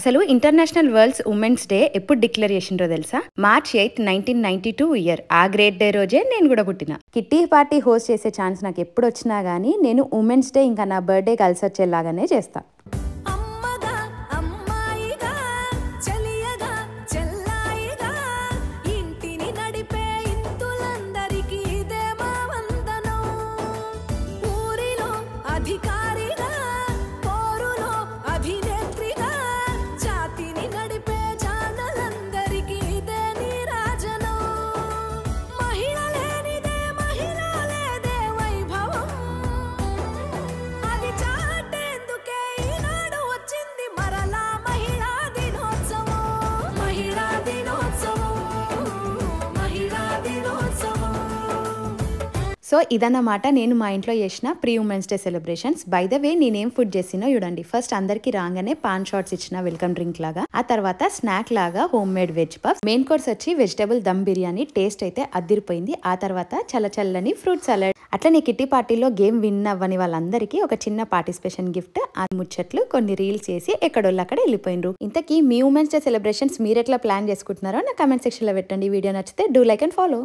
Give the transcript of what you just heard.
అసలు international world's women's day ఎప్పుడు declare చేసిండ్రో తెలుసా? March 8, 1992 year. ఆ గ్రేట్ డే రోజే నేను కూడా పుట్టిన. కిట్టి పార్టీ హోస్ట్ చేసే ఛాన్స్ నాకు ఎప్పుడు వచ్చినా గానీ నేను ఉమెన్స్ డే ఇంకా నా బర్త్డే కలిసి వచ్చేలాగానే చేస్తా. సో ఇదన్నమాట నేను మా ఇంట్లో చేసిన pre women's day celebrations. By the way నేనేం ఫుడ్ చేసినో చూడండి. ఫస్ట్ అందరికి రాగానే పాన్ షాట్స్ ఇచ్చిన వెల్కమ్ డ్రింక్ లాగా, ఆ తర్వాత స్నాక్ లాగా home made veg puff, main course వచ్చి వెజిటబుల్ దమ్ బిర్యానీ. టేస్ట్ అయితే అదిరిపోయింది. ఆ తర్వాత చల్లని ఫ్రూట్ సలాడ్. అట్లనే కిట్టి పార్టీలో గేమ్ విన్ అవ్వని వాళ్ళందరికీ ఒక చిన్న పార్టిసిపేషన్ గిఫ్ట్, ఆ ముచ్చట్లు, కొన్ని రీల్స్ చేసి ఎక్కడోళ్ళు అక్కడ వెళ్ళిపోయినరు. ఇంతకీ మీ ఉమెన్స్ డే సెలబ్రేషన్స్ మీరు ఎట్లా ప్లాన్ చేసుకుంటున్నారో నా కమెంట్ సెక్షన్ లో పెట్టండి. వీడియో నచ్చితే డూ లైక్ అండ్ ఫాలో.